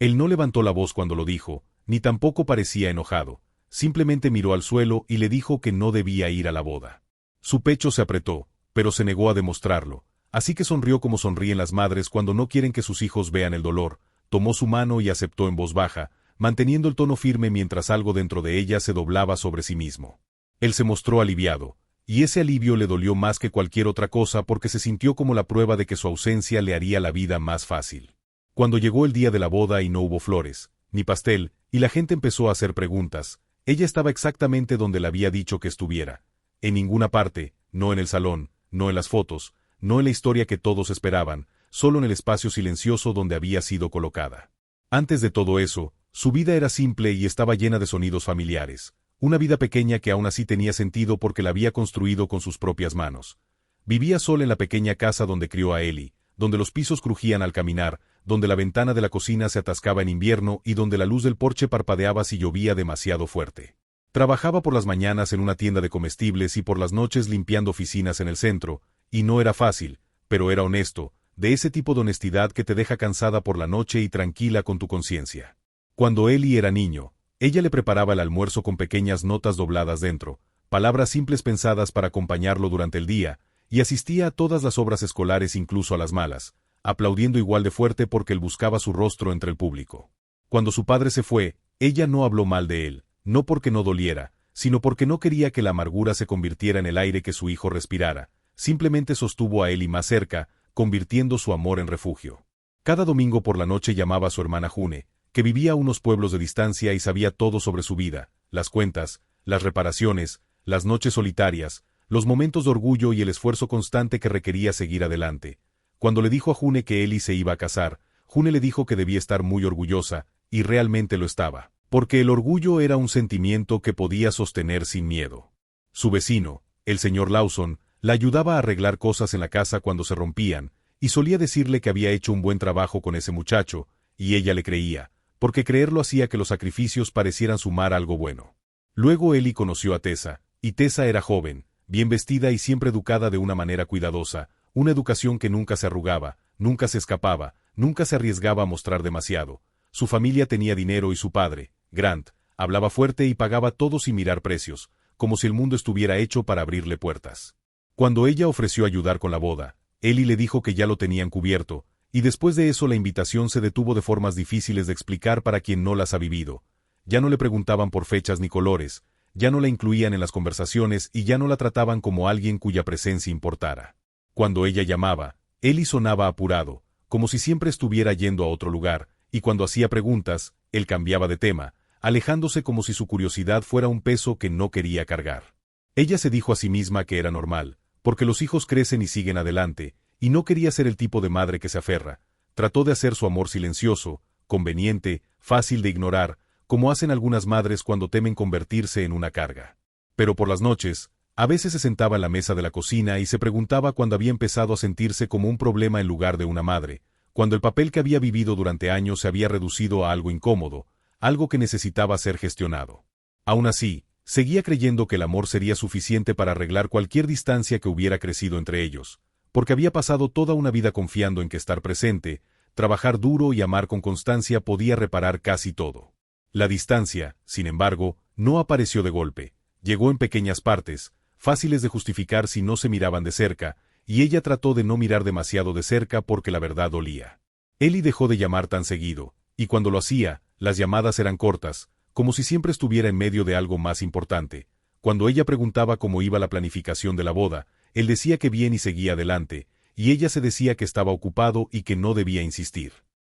Él no levantó la voz cuando lo dijo, ni tampoco parecía enojado. Simplemente miró al suelo y le dijo que no debía ir a la boda. Su pecho se apretó, pero se negó a demostrarlo, así que sonrió como sonríen las madres cuando no quieren que sus hijos vean el dolor, tomó su mano y aceptó en voz baja, manteniendo el tono firme mientras algo dentro de ella se doblaba sobre sí mismo. Él se mostró aliviado, y ese alivio le dolió más que cualquier otra cosa porque se sintió como la prueba de que su ausencia le haría la vida más fácil. Cuando llegó el día de la boda y no hubo flores, ni pastel, y la gente empezó a hacer preguntas, ella estaba exactamente donde le había dicho que estuviera. En ninguna parte, no en el salón, no en las fotos, no en la historia que todos esperaban, solo en el espacio silencioso donde había sido colocada. Antes de todo eso, su vida era simple y estaba llena de sonidos familiares. Una vida pequeña que aún así tenía sentido porque la había construido con sus propias manos. Vivía sola en la pequeña casa donde crió a Ellie, donde los pisos crujían al caminar, donde la ventana de la cocina se atascaba en invierno y donde la luz del porche parpadeaba si llovía demasiado fuerte. Trabajaba por las mañanas en una tienda de comestibles y por las noches limpiando oficinas en el centro, y no era fácil, pero era honesto, de ese tipo de honestidad que te deja cansada por la noche y tranquila con tu conciencia. Cuando Ellie era niño, ella le preparaba el almuerzo con pequeñas notas dobladas dentro, palabras simples pensadas para acompañarlo durante el día, y asistía a todas las obras escolares incluso a las malas, aplaudiendo igual de fuerte porque él buscaba su rostro entre el público. Cuando su padre se fue, ella no habló mal de él, no porque no doliera, sino porque no quería que la amargura se convirtiera en el aire que su hijo respirara, simplemente sostuvo a Ellie más cerca, convirtiendo su amor en refugio. Cada domingo por la noche llamaba a su hermana June, que vivía a unos pueblos de distancia y sabía todo sobre su vida, las cuentas, las reparaciones, las noches solitarias, los momentos de orgullo y el esfuerzo constante que requería seguir adelante. Cuando le dijo a June que Ellie se iba a casar, June le dijo que debía estar muy orgullosa, y realmente lo estaba, porque el orgullo era un sentimiento que podía sostener sin miedo. Su vecino, el señor Lawson, la ayudaba a arreglar cosas en la casa cuando se rompían, y solía decirle que había hecho un buen trabajo con ese muchacho, y ella le creía, porque creerlo hacía que los sacrificios parecieran sumar algo bueno. Luego Ellie conoció a Tessa, y Tessa era joven, bien vestida y siempre educada de una manera cuidadosa, una educación que nunca se arrugaba, nunca se escapaba, nunca se arriesgaba a mostrar demasiado. Su familia tenía dinero y su padre, Grant, hablaba fuerte y pagaba todo sin mirar precios, como si el mundo estuviera hecho para abrirle puertas. Cuando ella ofreció ayudar con la boda, Ellie le dijo que ya lo tenían cubierto, y después de eso la invitación se detuvo de formas difíciles de explicar para quien no las ha vivido. Ya no le preguntaban por fechas ni colores, ya no la incluían en las conversaciones y ya no la trataban como alguien cuya presencia importara. Cuando ella llamaba, Ellie sonaba apurado, como si siempre estuviera yendo a otro lugar, y cuando hacía preguntas, él cambiaba de tema, alejándose como si su curiosidad fuera un peso que no quería cargar. Ella se dijo a sí misma que era normal, porque los hijos crecen y siguen adelante, y no quería ser el tipo de madre que se aferra. Trató de hacer su amor silencioso, conveniente, fácil de ignorar, como hacen algunas madres cuando temen convertirse en una carga. Pero por las noches, a veces se sentaba en la mesa de la cocina y se preguntaba cuándo había empezado a sentirse como un problema en lugar de una madre, cuando el papel que había vivido durante años se había reducido a algo incómodo, algo que necesitaba ser gestionado. Aún así, seguía creyendo que el amor sería suficiente para arreglar cualquier distancia que hubiera crecido entre ellos, porque había pasado toda una vida confiando en que estar presente, trabajar duro y amar con constancia podía reparar casi todo. La distancia, sin embargo, no apareció de golpe, llegó en pequeñas partes, fáciles de justificar si no se miraban de cerca, y ella trató de no mirar demasiado de cerca porque la verdad dolía. Ellie dejó de llamar tan seguido, y cuando lo hacía, las llamadas eran cortas, como si siempre estuviera en medio de algo más importante. Cuando ella preguntaba cómo iba la planificación de la boda, él decía que bien y seguía adelante, y ella se decía que estaba ocupado y que no debía insistir.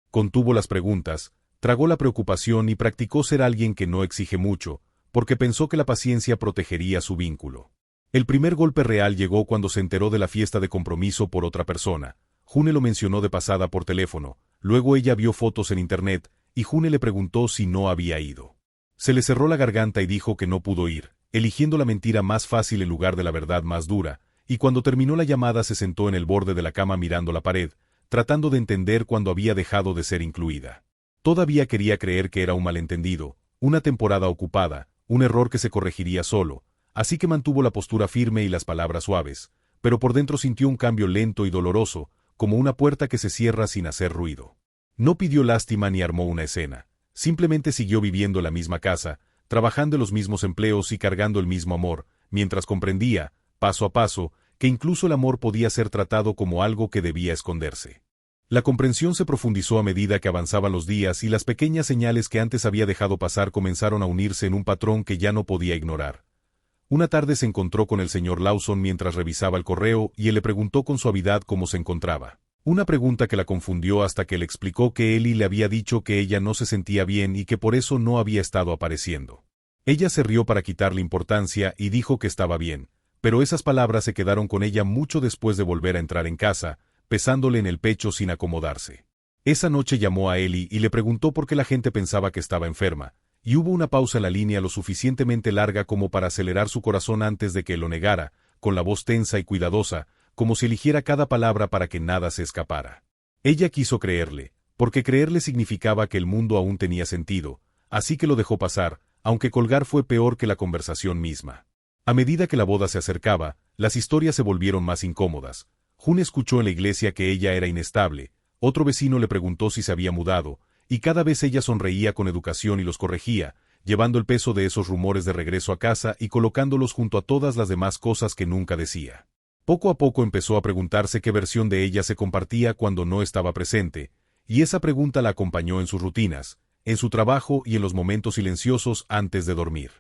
Contuvo las preguntas, tragó la preocupación y practicó ser alguien que no exige mucho, porque pensó que la paciencia protegería su vínculo. El primer golpe real llegó cuando se enteró de la fiesta de compromiso por otra persona. June lo mencionó de pasada por teléfono, luego ella vio fotos en internet, y June le preguntó si no había ido. Se le cerró la garganta y dijo que no pudo ir, eligiendo la mentira más fácil en lugar de la verdad más dura, y cuando terminó la llamada se sentó en el borde de la cama mirando la pared, tratando de entender cuándo había dejado de ser incluida. Todavía quería creer que era un malentendido, una temporada ocupada, un error que se corregiría solo, así que mantuvo la postura firme y las palabras suaves, pero por dentro sintió un cambio lento y doloroso, como una puerta que se cierra sin hacer ruido. No pidió lástima ni armó una escena. Simplemente siguió viviendo en la misma casa, trabajando en los mismos empleos y cargando el mismo amor, mientras comprendía, paso a paso, que incluso el amor podía ser tratado como algo que debía esconderse. La comprensión se profundizó a medida que avanzaban los días y las pequeñas señales que antes había dejado pasar comenzaron a unirse en un patrón que ya no podía ignorar. Una tarde se encontró con el señor Lawson mientras revisaba el correo y él le preguntó con suavidad cómo se encontraba. Una pregunta que la confundió hasta que le explicó que Ellie le había dicho que ella no se sentía bien y que por eso no había estado apareciendo. Ella se rió para quitarle importancia y dijo que estaba bien, pero esas palabras se quedaron con ella mucho después de volver a entrar en casa, pesándole en el pecho sin acomodarse. Esa noche llamó a Ellie y le preguntó por qué la gente pensaba que estaba enferma, y hubo una pausa en la línea lo suficientemente larga como para acelerar su corazón antes de que lo negara, con la voz tensa y cuidadosa, como si eligiera cada palabra para que nada se escapara. Ella quiso creerle, porque creerle significaba que el mundo aún tenía sentido, así que lo dejó pasar, aunque colgar fue peor que la conversación misma. A medida que la boda se acercaba, las historias se volvieron más incómodas. June escuchó en la iglesia que ella era inestable, otro vecino le preguntó si se había mudado, y cada vez ella sonreía con educación y los corregía, llevando el peso de esos rumores de regreso a casa y colocándolos junto a todas las demás cosas que nunca decía. Poco a poco empezó a preguntarse qué versión de ella se compartía cuando no estaba presente, y esa pregunta la acompañó en sus rutinas, en su trabajo y en los momentos silenciosos antes de dormir.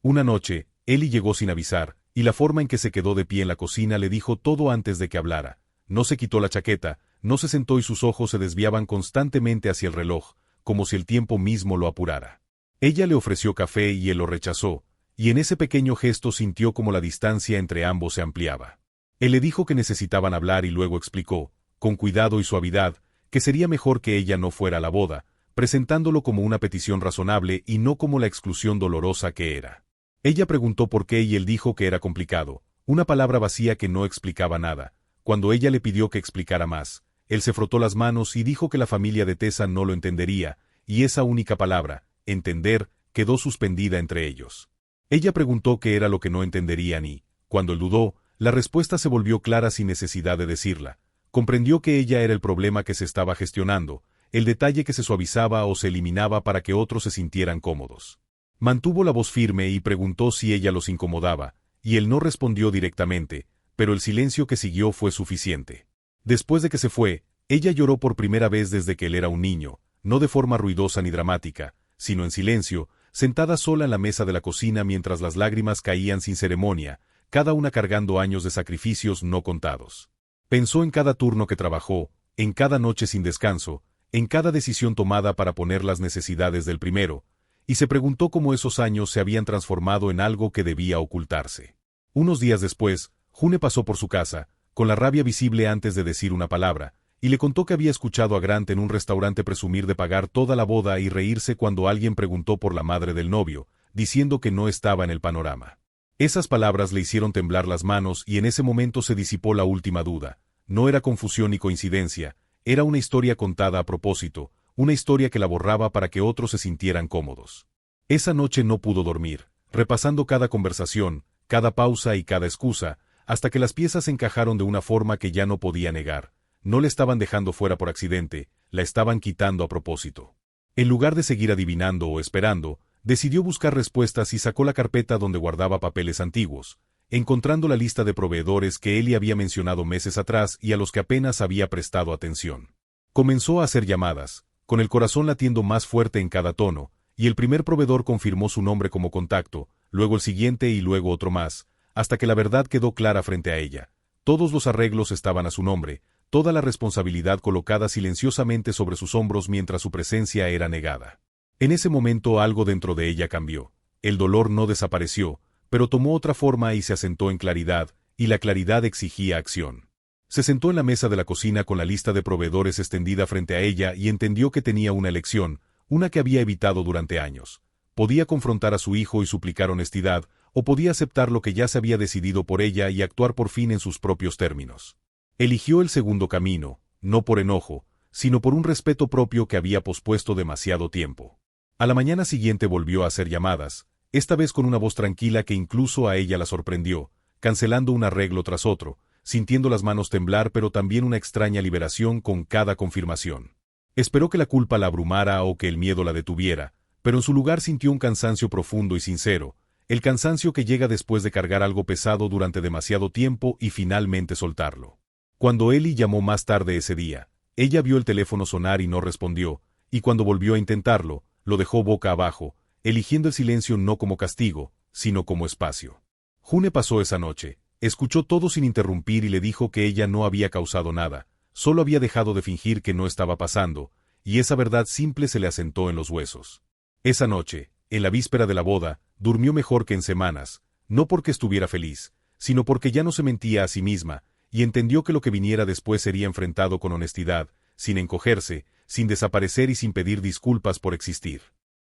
Una noche, Ellie llegó sin avisar, y la forma en que se quedó de pie en la cocina le dijo todo antes de que hablara. No se quitó la chaqueta, no se sentó y sus ojos se desviaban constantemente hacia el reloj, como si el tiempo mismo lo apurara. Ella le ofreció café y él lo rechazó, y en ese pequeño gesto sintió como la distancia entre ambos se ampliaba. Él le dijo que necesitaban hablar y luego explicó, con cuidado y suavidad, que sería mejor que ella no fuera a la boda, presentándolo como una petición razonable y no como la exclusión dolorosa que era. Ella preguntó por qué y él dijo que era complicado, una palabra vacía que no explicaba nada. Cuando ella le pidió que explicara más, él se frotó las manos y dijo que la familia de Tessa no lo entendería, y esa única palabra, entender, quedó suspendida entre ellos. Ella preguntó qué era lo que no entenderían y, cuando él dudó, la respuesta se volvió clara sin necesidad de decirla. Comprendió que ella era el problema que se estaba gestionando, el detalle que se suavizaba o se eliminaba para que otros se sintieran cómodos. Mantuvo la voz firme y preguntó si ella los incomodaba, y él no respondió directamente, pero el silencio que siguió fue suficiente. Después de que se fue, ella lloró por primera vez desde que él era un niño, no de forma ruidosa ni dramática, sino en silencio, sentada sola en la mesa de la cocina mientras las lágrimas caían sin ceremonia, cada una cargando años de sacrificios no contados. Pensó en cada turno que trabajó, en cada noche sin descanso, en cada decisión tomada para poner las necesidades del primero, y se preguntó cómo esos años se habían transformado en algo que debía ocultarse. Unos días después, June pasó por su casa, con la rabia visible antes de decir una palabra, y le contó que había escuchado a Grant en un restaurante presumir de pagar toda la boda y reírse cuando alguien preguntó por la madre del novio, diciendo que no estaba en el panorama. Esas palabras le hicieron temblar las manos y en ese momento se disipó la última duda. No era confusión ni coincidencia, era una historia contada a propósito, una historia que la borraba para que otros se sintieran cómodos. Esa noche no pudo dormir, repasando cada conversación, cada pausa y cada excusa, hasta que las piezas encajaron de una forma que ya no podía negar. No le estaban dejando fuera por accidente, la estaban quitando a propósito. En lugar de seguir adivinando o esperando, decidió buscar respuestas y sacó la carpeta donde guardaba papeles antiguos, encontrando la lista de proveedores que Ellie había mencionado meses atrás y a los que apenas había prestado atención. Comenzó a hacer llamadas, con el corazón latiendo más fuerte en cada tono, y el primer proveedor confirmó su nombre como contacto, luego el siguiente y luego otro más, hasta que la verdad quedó clara frente a ella. Todos los arreglos estaban a su nombre, toda la responsabilidad colocada silenciosamente sobre sus hombros mientras su presencia era negada. En ese momento algo dentro de ella cambió. El dolor no desapareció, pero tomó otra forma y se asentó en claridad, y la claridad exigía acción. Se sentó en la mesa de la cocina con la lista de proveedores extendida frente a ella y entendió que tenía una elección, una que había evitado durante años. Podía confrontar a su hijo y suplicar honestidad, o podía aceptar lo que ya se había decidido por ella y actuar por fin en sus propios términos. Eligió el segundo camino, no por enojo, sino por un respeto propio que había pospuesto demasiado tiempo. A la mañana siguiente volvió a hacer llamadas, esta vez con una voz tranquila que incluso a ella la sorprendió, cancelando un arreglo tras otro, sintiendo las manos temblar pero también una extraña liberación con cada confirmación. Esperó que la culpa la abrumara o que el miedo la detuviera, pero en su lugar sintió un cansancio profundo y sincero, el cansancio que llega después de cargar algo pesado durante demasiado tiempo y finalmente soltarlo. Cuando Ellie llamó más tarde ese día, ella vio el teléfono sonar y no respondió, y cuando volvió a intentarlo, lo dejó boca abajo, eligiendo el silencio no como castigo, sino como espacio. June pasó esa noche, escuchó todo sin interrumpir y le dijo que ella no había causado nada, solo había dejado de fingir que no estaba pasando, y esa verdad simple se le asentó en los huesos. Esa noche, en la víspera de la boda, durmió mejor que en semanas, no porque estuviera feliz, sino porque ya no se mentía a sí misma, y entendió que lo que viniera después sería enfrentado con honestidad, sin encogerse, sin desaparecer y sin pedir disculpas por existir.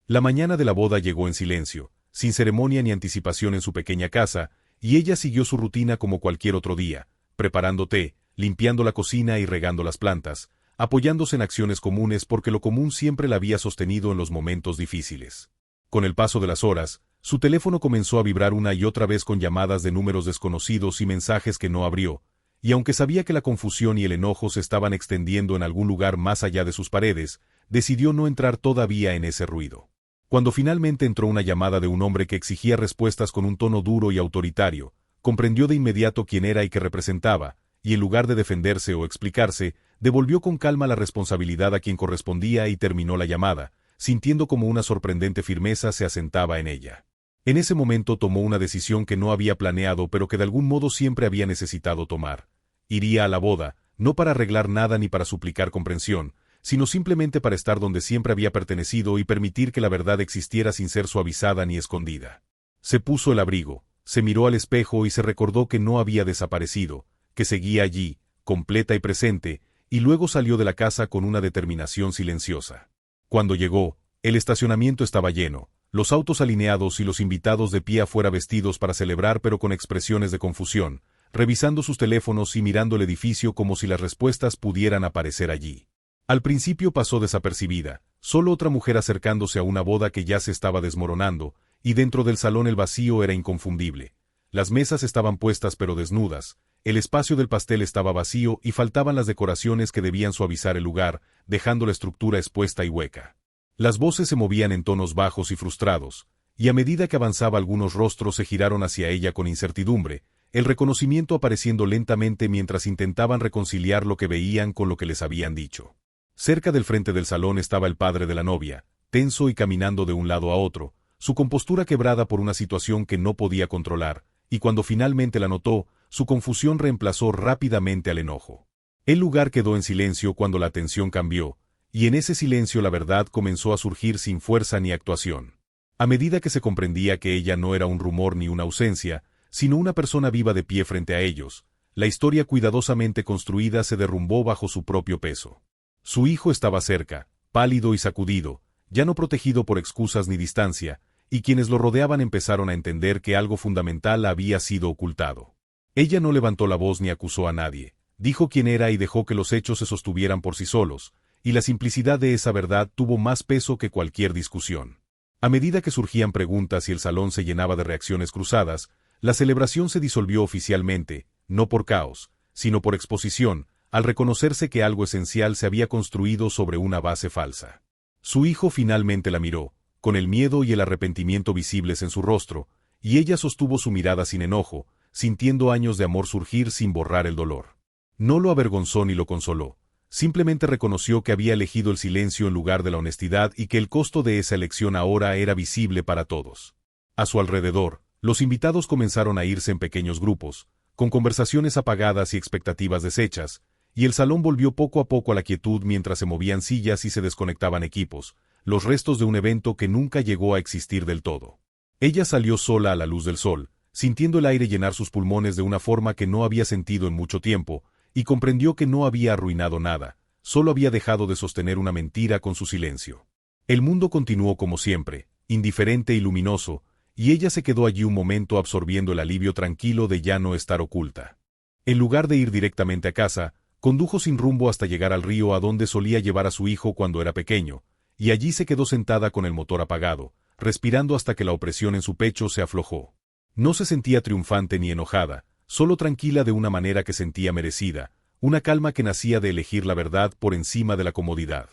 La mañana de la boda llegó en silencio, sin ceremonia ni anticipación en su pequeña casa, y ella siguió su rutina como cualquier otro día, preparando té, limpiando la cocina y regando las plantas, apoyándose en acciones comunes porque lo común siempre la había sostenido en los momentos difíciles. Con el paso de las horas, su teléfono comenzó a vibrar una y otra vez con llamadas de números desconocidos y mensajes que no abrió, y aunque sabía que la confusión y el enojo se estaban extendiendo en algún lugar más allá de sus paredes, decidió no entrar todavía en ese ruido. Cuando finalmente entró una llamada de un hombre que exigía respuestas con un tono duro y autoritario, comprendió de inmediato quién era y qué representaba, y en lugar de defenderse o explicarse, devolvió con calma la responsabilidad a quien correspondía y terminó la llamada, sintiendo como una sorprendente firmeza se asentaba en ella. En ese momento tomó una decisión que no había planeado pero que de algún modo siempre había necesitado tomar. Iría a la boda, no para arreglar nada ni para suplicar comprensión, sino simplemente para estar donde siempre había pertenecido y permitir que la verdad existiera sin ser suavizada ni escondida. Se puso el abrigo, se miró al espejo y se recordó que no había desaparecido, que seguía allí, completa y presente, y luego salió de la casa con una determinación silenciosa. Cuando llegó, el estacionamiento estaba lleno, los autos alineados y los invitados de pie afuera vestidos para celebrar pero con expresiones de confusión, revisando sus teléfonos y mirando el edificio como si las respuestas pudieran aparecer allí. Al principio pasó desapercibida, solo otra mujer acercándose a una boda que ya se estaba desmoronando, y dentro del salón el vacío era inconfundible. Las mesas estaban puestas pero desnudas, el espacio del pastel estaba vacío y faltaban las decoraciones que debían suavizar el lugar, dejando la estructura expuesta y hueca. Las voces se movían en tonos bajos y frustrados, y a medida que avanzaba algunos rostros se giraron hacia ella con incertidumbre, el reconocimiento apareciendo lentamente mientras intentaban reconciliar lo que veían con lo que les habían dicho. Cerca del frente del salón estaba el padre de la novia, tenso y caminando de un lado a otro, su compostura quebrada por una situación que no podía controlar, y cuando finalmente la notó, su confusión reemplazó rápidamente al enojo. El lugar quedó en silencio cuando la atención cambió, y en ese silencio la verdad comenzó a surgir sin fuerza ni actuación. A medida que se comprendía que ella no era un rumor ni una ausencia, sino una persona viva de pie frente a ellos, la historia cuidadosamente construida se derrumbó bajo su propio peso. Su hijo estaba cerca, pálido y sacudido, ya no protegido por excusas ni distancia, y quienes lo rodeaban empezaron a entender que algo fundamental había sido ocultado. Ella no levantó la voz ni acusó a nadie, dijo quién era y dejó que los hechos se sostuvieran por sí solos, y la simplicidad de esa verdad tuvo más peso que cualquier discusión. A medida que surgían preguntas y el salón se llenaba de reacciones cruzadas, la celebración se disolvió oficialmente, no por caos, sino por exposición, al reconocerse que algo esencial se había construido sobre una base falsa. Su hijo finalmente la miró, con el miedo y el arrepentimiento visibles en su rostro, y ella sostuvo su mirada sin enojo, sintiendo años de amor surgir sin borrar el dolor. No lo avergonzó ni lo consoló, simplemente reconoció que había elegido el silencio en lugar de la honestidad y que el costo de esa elección ahora era visible para todos. A su alrededor, los invitados comenzaron a irse en pequeños grupos, con conversaciones apagadas y expectativas deshechas, y el salón volvió poco a poco a la quietud mientras se movían sillas y se desconectaban equipos, los restos de un evento que nunca llegó a existir del todo. Ella salió sola a la luz del sol, sintiendo el aire llenar sus pulmones de una forma que no había sentido en mucho tiempo, y comprendió que no había arruinado nada, solo había dejado de sostener una mentira con su silencio. El mundo continuó como siempre, indiferente y luminoso, y ella se quedó allí un momento absorbiendo el alivio tranquilo de ya no estar oculta. En lugar de ir directamente a casa, condujo sin rumbo hasta llegar al río a donde solía llevar a su hijo cuando era pequeño, y allí se quedó sentada con el motor apagado, respirando hasta que la opresión en su pecho se aflojó. No se sentía triunfante ni enojada, solo tranquila de una manera que sentía merecida, una calma que nacía de elegir la verdad por encima de la comodidad.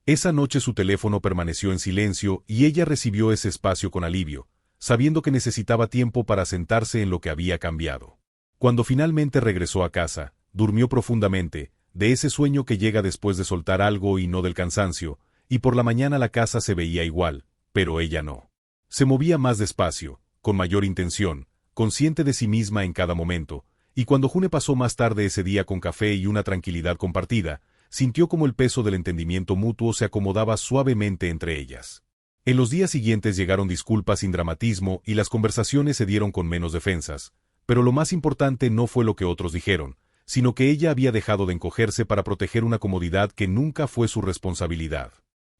Esa noche su teléfono permaneció en silencio y ella recibió ese espacio con alivio, sabiendo que necesitaba tiempo para sentarse en lo que había cambiado. Cuando finalmente regresó a casa, durmió profundamente, de ese sueño que llega después de soltar algo y no del cansancio, y por la mañana la casa se veía igual, pero ella no. Se movía más despacio, con mayor intención, consciente de sí misma en cada momento, y cuando June pasó más tarde ese día con café y una tranquilidad compartida, sintió como el peso del entendimiento mutuo se acomodaba suavemente entre ellas. En los días siguientes llegaron disculpas sin dramatismo y las conversaciones se dieron con menos defensas, pero lo más importante no fue lo que otros dijeron, sino que ella había dejado de encogerse para proteger una comodidad que nunca fue su responsabilidad.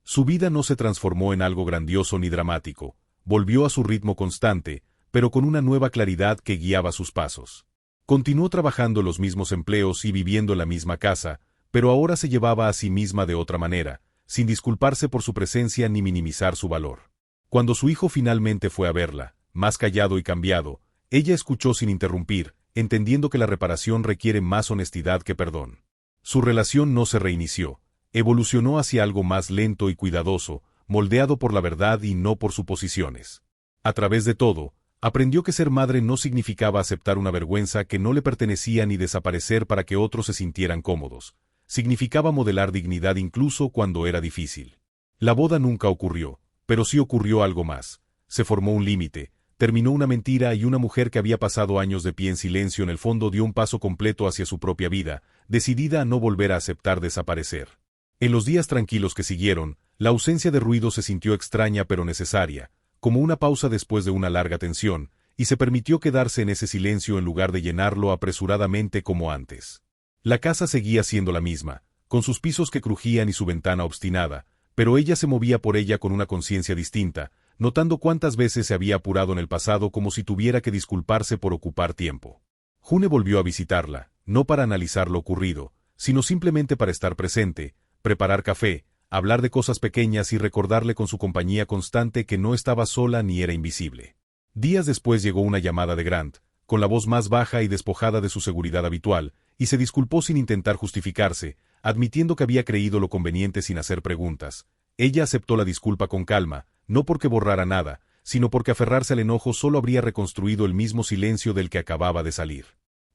Su vida no se transformó en algo grandioso ni dramático, volvió a su ritmo constante, pero con una nueva claridad que guiaba sus pasos. Continuó trabajando los mismos empleos y viviendo en la misma casa, pero ahora se llevaba a sí misma de otra manera, sin disculparse por su presencia ni minimizar su valor. Cuando su hijo finalmente fue a verla, más callado y cambiado, ella escuchó sin interrumpir, entendiendo que la reparación requiere más honestidad que perdón. Su relación no se reinició, evolucionó hacia algo más lento y cuidadoso, moldeado por la verdad y no por suposiciones. A través de todo, aprendió que ser madre no significaba aceptar una vergüenza que no le pertenecía ni desaparecer para que otros se sintieran cómodos. Significaba modelar dignidad incluso cuando era difícil. La boda nunca ocurrió, pero sí ocurrió algo más. Se formó un límite, terminó una mentira y una mujer que había pasado años de pie en silencio en el fondo dio un paso completo hacia su propia vida, decidida a no volver a aceptar desaparecer. En los días tranquilos que siguieron, la ausencia de ruido se sintió extraña pero necesaria, como una pausa después de una larga tensión, y se permitió quedarse en ese silencio en lugar de llenarlo apresuradamente como antes. La casa seguía siendo la misma, con sus pisos que crujían y su ventana obstinada, pero ella se movía por ella con una conciencia distinta, notando cuántas veces se había apurado en el pasado como si tuviera que disculparse por ocupar tiempo. June volvió a visitarla, no para analizar lo ocurrido, sino simplemente para estar presente, preparar café, hablar de cosas pequeñas y recordarle con su compañía constante que no estaba sola ni era invisible. Días después llegó una llamada de Grant, con la voz más baja y despojada de su seguridad habitual, y se disculpó sin intentar justificarse, admitiendo que había creído lo conveniente sin hacer preguntas. Ella aceptó la disculpa con calma, no porque borrara nada, sino porque aferrarse al enojo solo habría reconstruido el mismo silencio del que acababa de salir.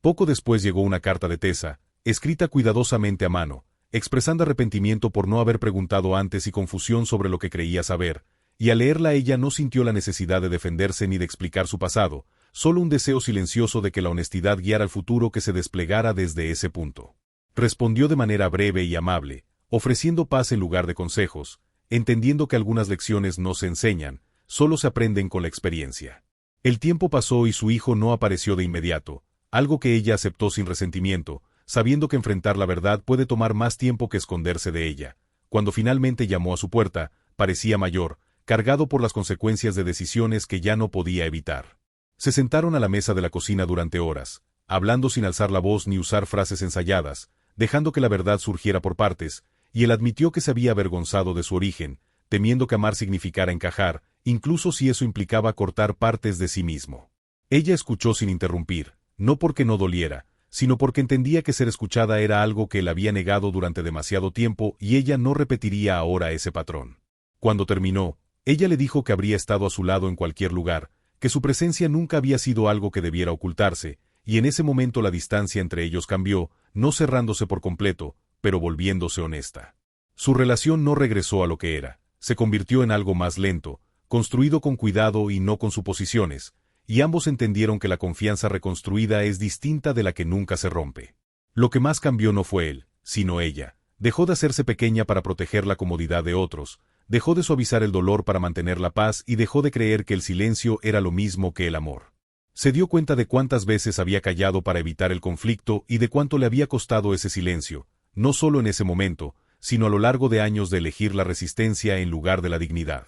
Poco después llegó una carta de Tessa, escrita cuidadosamente a mano, expresando arrepentimiento por no haber preguntado antes y confusión sobre lo que creía saber, y al leerla ella no sintió la necesidad de defenderse ni de explicar su pasado, solo un deseo silencioso de que la honestidad guiara el futuro que se desplegara desde ese punto. Respondió de manera breve y amable, ofreciendo paz en lugar de consejos, entendiendo que algunas lecciones no se enseñan, solo se aprenden con la experiencia. El tiempo pasó y su hijo no apareció de inmediato, algo que ella aceptó sin resentimiento, sabiendo que enfrentar la verdad puede tomar más tiempo que esconderse de ella. Cuando finalmente llamó a su puerta, parecía mayor, cargado por las consecuencias de decisiones que ya no podía evitar. Se sentaron a la mesa de la cocina durante horas, hablando sin alzar la voz ni usar frases ensayadas, dejando que la verdad surgiera por partes, y él admitió que se había avergonzado de su origen, temiendo que amar significara encajar, incluso si eso implicaba cortar partes de sí mismo. Ella escuchó sin interrumpir, no porque no doliera, sino porque entendía que ser escuchada era algo que él había negado durante demasiado tiempo y ella no repetiría ahora ese patrón. Cuando terminó, ella le dijo que habría estado a su lado en cualquier lugar, que su presencia nunca había sido algo que debiera ocultarse, y en ese momento la distancia entre ellos cambió, no cerrándose por completo, pero volviéndose honesta. Su relación no regresó a lo que era, se convirtió en algo más lento, construido con cuidado y no con suposiciones, y ambos entendieron que la confianza reconstruida es distinta de la que nunca se rompe. Lo que más cambió no fue él, sino ella. Dejó de hacerse pequeña para proteger la comodidad de otros, dejó de suavizar el dolor para mantener la paz y dejó de creer que el silencio era lo mismo que el amor. Se dio cuenta de cuántas veces había callado para evitar el conflicto y de cuánto le había costado ese silencio, no solo en ese momento, sino a lo largo de años de elegir la resistencia en lugar de la dignidad.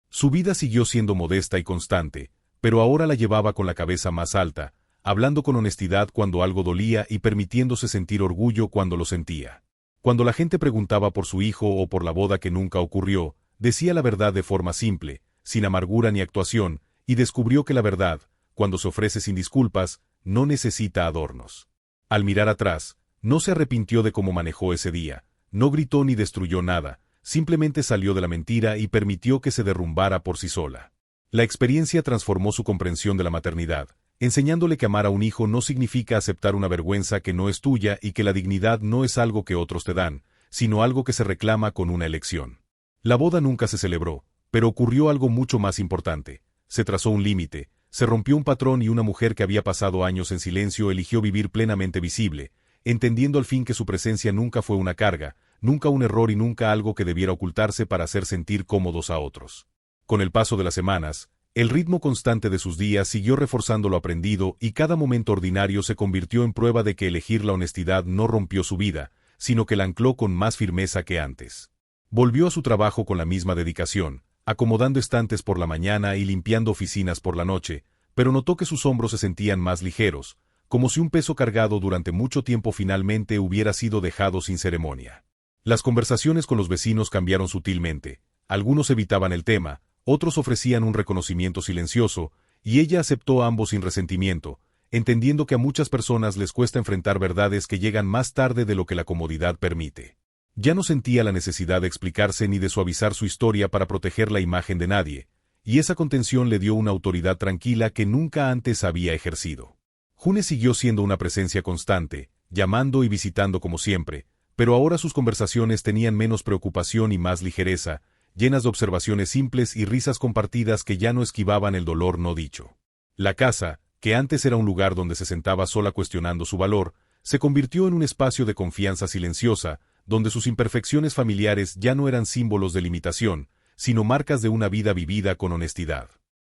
Su vida siguió siendo modesta y constante, pero ahora la llevaba con la cabeza más alta, hablando con honestidad cuando algo dolía y permitiéndose sentir orgullo cuando lo sentía. Cuando la gente preguntaba por su hijo o por la boda que nunca ocurrió, decía la verdad de forma simple, sin amargura ni actuación, y descubrió que la verdad, cuando se ofrece sin disculpas, no necesita adornos. Al mirar atrás, no se arrepintió de cómo manejó ese día, no gritó ni destruyó nada, simplemente salió de la mentira y permitió que se derrumbara por sí sola. La experiencia transformó su comprensión de la maternidad, enseñándole que amar a un hijo no significa aceptar una vergüenza que no es tuya y que la dignidad no es algo que otros te dan, sino algo que se reclama con una elección. La boda nunca se celebró, pero ocurrió algo mucho más importante. Se trazó un límite, se rompió un patrón y una mujer que había pasado años en silencio eligió vivir plenamente visible, entendiendo al fin que su presencia nunca fue una carga, nunca un error y nunca algo que debiera ocultarse para hacer sentir cómodos a otros. Con el paso de las semanas, el ritmo constante de sus días siguió reforzando lo aprendido y cada momento ordinario se convirtió en prueba de que elegir la honestidad no rompió su vida, sino que la ancló con más firmeza que antes. Volvió a su trabajo con la misma dedicación, acomodando estantes por la mañana y limpiando oficinas por la noche, pero notó que sus hombros se sentían más ligeros, como si un peso cargado durante mucho tiempo finalmente hubiera sido dejado sin ceremonia. Las conversaciones con los vecinos cambiaron sutilmente, algunos evitaban el tema, otros ofrecían un reconocimiento silencioso, y ella aceptó ambos sin resentimiento, entendiendo que a muchas personas les cuesta enfrentar verdades que llegan más tarde de lo que la comodidad permite. Ya no sentía la necesidad de explicarse ni de suavizar su historia para proteger la imagen de nadie, y esa contención le dio una autoridad tranquila que nunca antes había ejercido. June siguió siendo una presencia constante, llamando y visitando como siempre, pero ahora sus conversaciones tenían menos preocupación y más ligereza, llenas de observaciones simples y risas compartidas que ya no esquivaban el dolor no dicho. La casa, que antes era un lugar donde se sentaba sola cuestionando su valor, se convirtió en un espacio de confianza silenciosa, donde sus imperfecciones familiares ya no eran símbolos de limitación, sino marcas de una vida vivida con honestidad.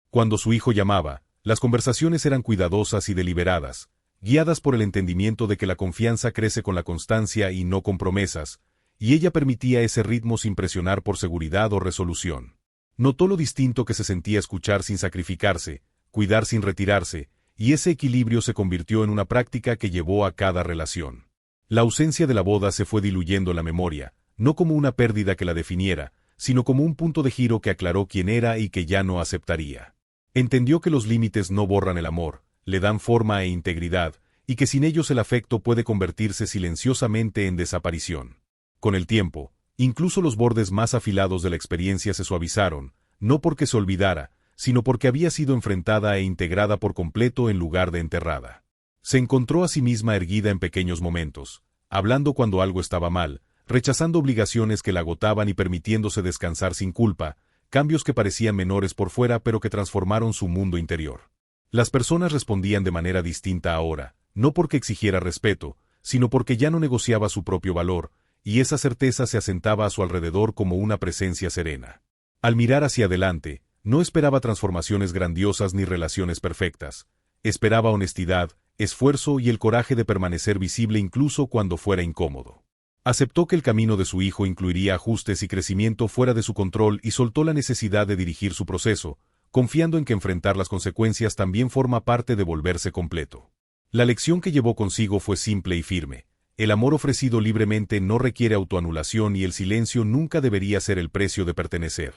Cuando su hijo llamaba, las conversaciones eran cuidadosas y deliberadas, guiadas por el entendimiento de que la confianza crece con la constancia y no con promesas, y ella permitía ese ritmo sin presionar por seguridad o resolución. Notó lo distinto que se sentía escuchar sin sacrificarse, cuidar sin retirarse, y ese equilibrio se convirtió en una práctica que llevó a cada relación. La ausencia de la boda se fue diluyendo en la memoria, no como una pérdida que la definiera, sino como un punto de giro que aclaró quién era y que ya no aceptaría. Entendió que los límites no borran el amor, le dan forma e integridad, y que sin ellos el afecto puede convertirse silenciosamente en desaparición. Con el tiempo, incluso los bordes más afilados de la experiencia se suavizaron, no porque se olvidara, sino porque había sido enfrentada e integrada por completo en lugar de enterrada. Se encontró a sí misma erguida en pequeños momentos, hablando cuando algo estaba mal, rechazando obligaciones que la agotaban y permitiéndose descansar sin culpa, cambios que parecían menores por fuera pero que transformaron su mundo interior. Las personas respondían de manera distinta ahora, no porque exigiera respeto, sino porque ya no negociaba su propio valor, y esa certeza se asentaba a su alrededor como una presencia serena. Al mirar hacia adelante, no esperaba transformaciones grandiosas ni relaciones perfectas. Esperaba honestidad, esfuerzo y el coraje de permanecer visible incluso cuando fuera incómodo. Aceptó que el camino de su hijo incluiría ajustes y crecimiento fuera de su control y soltó la necesidad de dirigir su proceso, confiando en que enfrentar las consecuencias también forma parte de volverse completo. La lección que llevó consigo fue simple y firme. El amor ofrecido libremente no requiere autoanulación y el silencio nunca debería ser el precio de pertenecer.